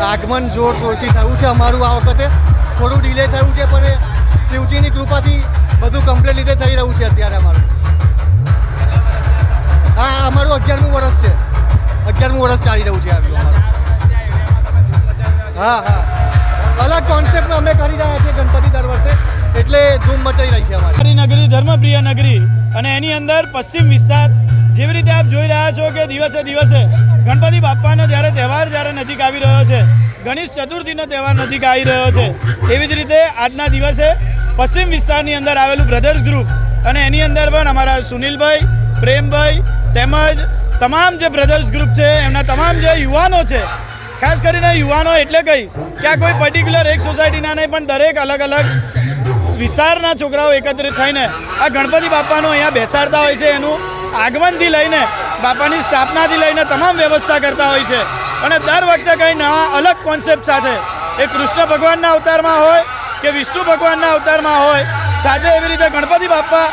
આગમન જોરશોરથી થયું છે અમારું આ વખતે થોડું ડિલે થયું છે પણ શિવજીની કૃપાથી બધું કમ્પ્લીટ રીતે થઈ રહ્યું છે અત્યારે અમારું હા અમારું 11મું વર્ષ છે 11મું વર્ષ ચાલી રહ્યું છે આવ્યું અમારું હા અલગ કોન્સેપ્ટમાં અમે કરી રહ્યા છીએ ગણપતિ દર વર્ષે એટલે ધૂમ મચાઈ રહી છે અમારી નગરી ધર્મપ્રિય નગરી અને એની અંદર પશ્ચિમ વિસ્તાર જેવી રીતે આપ જોઈ રહ્યા છો કે દિવસે દિવસે ગણપતિ બાપાનો જ્યારે નજીક આવી રહ્યો છે ગણેશ ચતુર્થીનો તહેવાર નજીક આવી રહ્યો છે એવી જ રીતે આજના દિવસે પશ્ચિમ વિસ્તારની અંદર આવેલું બ્રધર્સ ગ્રુપ અને એની અંદર પણ અમારા સુનિલભાઈ પ્રેમભાઈ તેમજ તમામ જે બ્રધર્સ ગ્રુપ છે એમના તમામ જે યુવાનો છે ખાસ કરીને યુવાનો એટલે કહીશ કે આ કોઈ પર્ટિક્યુલર એક સોસાયટીના નહીં પણ દરેક અલગ અલગ વિસ્તારના છોકરાઓ એકત્રિત થઈને આ ગણપતિ બાપાનું અહીંયા બેસાડતા હોય છે એનું આગમનથી લઈને બાપાની સ્થાપનાથી લઈને તમામ વ્યવસ્થા કરતા હોય છે અને દર વખતે કંઈ નવા અલગ કોન્સેપ્ટ સાથે એ કૃષ્ણ ભગવાનના અવતારમાં હોય કે વિષ્ણુ ભગવાનના અવતારમાં હોય સાથે એવી રીતે ગણપતિ બાપા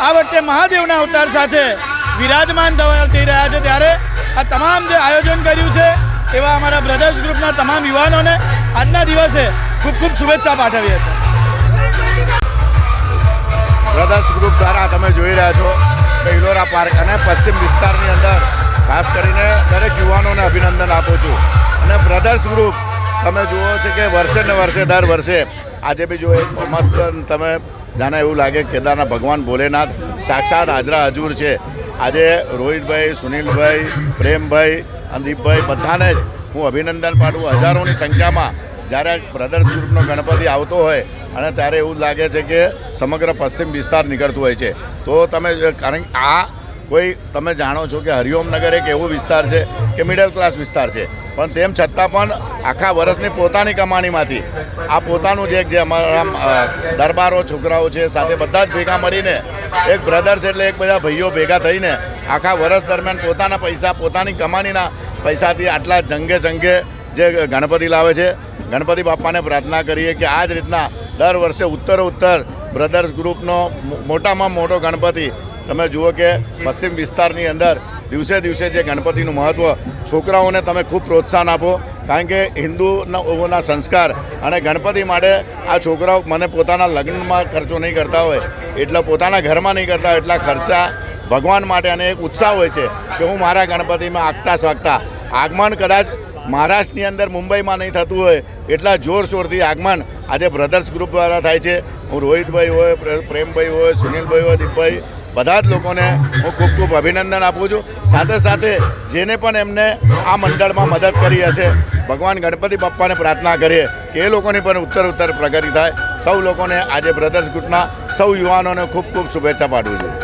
આ વખતે મહાદેવના અવતાર સાથે વિરાજમાન થઈ રહ્યા છે ત્યારે આ તમામ જે આયોજન કર્યું છે એવા અમારા બ્રધર્સ ગ્રુપના તમામ યુવાનોને આજના દિવસે ખૂબ ખૂબ શુભેચ્છા પાઠવીએ છીએ બ્રધર્સ ગ્રુપ દ્વારા તમે જોઈ રહ્યા છો કે ઇલોરા પાર્ક અને પશ્ચિમ વિસ્તારની અંદર ખાસ કરીને દરેક યુવાનોને અભિનંદન આપું છું અને બ્રધર્સ ગ્રુપ તમે જુઓ છો કે વર્ષે ને વર્ષે દર વર્ષે આજે બી જો એક મસ્ત તમે જાણે એવું લાગે કેદારના ભગવાન ભોલેનાથ સાક્ષાત હાજરા હજુર છે આજે રોહિતભાઈ સુનિલભાઈ પ્રેમભાઈ અને દીપભાઈ બધાને જ હું અભિનંદન પાઠવું હજારોની સંખ્યામાં જ્યારે બ્રધર્સ ગ્રુપનો ગણપતિ આવતો હોય અને ત્યારે એવું લાગે છે કે સમગ્ર પશ્ચિમ વિસ્તાર નીકળતું હોય છે તો તમે કારણ આ કોઈ તમે જાણો છો કે હરિઓમનગર એક એવો વિસ્તાર છે કે મિડલ ક્લાસ વિસ્તાર છે પણ તેમ છતાં પણ આખા વર્ષની પોતાની કમાણીમાંથી આ પોતાનું જે અમારા દરબારો છોકરાઓ છે સાથે બધા જ ભેગા મળીને એક બ્રધર્સ એટલે એક બધા ભાઈઓ ભેગા થઈને આખા વર્ષ દરમિયાન પોતાના પૈસા પોતાની કમાણીના પૈસાથી આટલા જંગે જે ગણપતિ લાવે છે ગણપતિ બાપાને પ્રાર્થના કરીએ કે આ જ રીતના દર વર્ષે ઉત્તર બ્રધર્સ ગ્રુપનો મોટામાં મોટો ગણપતિ તમે જુઓ કે પશ્ચિમ વિસ્તારની અંદર દિવસે દિવસે જે ગણપતિનું મહત્ત્વ છોકરાઓને તમે ખૂબ પ્રોત્સાહન આપો કારણ કે હિન્દુઓના સંસ્કાર અને ગણપતિ માટે આ છોકરાઓ મને પોતાના લગ્નમાં ખર્ચો નહીં કરતા હોય એટલા પોતાના ઘરમાં નહીં કરતા હોય એટલા ખર્ચા ભગવાન માટે અને એક ઉત્સાહ હોય છે કે હું મારા ગણપતિમાં આગતા સ્વાગતા આગમન કદાચ મહારાષ્ટ્રની અંદર મુંબઈમાં નહીં થતું હોય એટલા જોરશોરથી આગમન આજે બ્રધર્સ ગ્રુપ દ્વારા થાય છે હું રોહિતભાઈ હોય પ્રેમભાઈ હોય સુનિલભાઈ હોય દીપભાઈ બધા જ લોકોને હું ખૂબ ખૂબ અભિનંદન આપું છું સાથે જેને પણ એમને આ મંડળમાં મદદ કરી હશે ભગવાન ગણપતિ બાપ્પાને પ્રાર્થના કરીએ કે એ લોકોની પણ ઉત્તર પ્રગતિ થાય સૌ લોકોને આજે બ્રધર્સ ગ્રુપના સૌ યુવાનોને ખૂબ ખૂબ શુભેચ્છા પાઠવું છું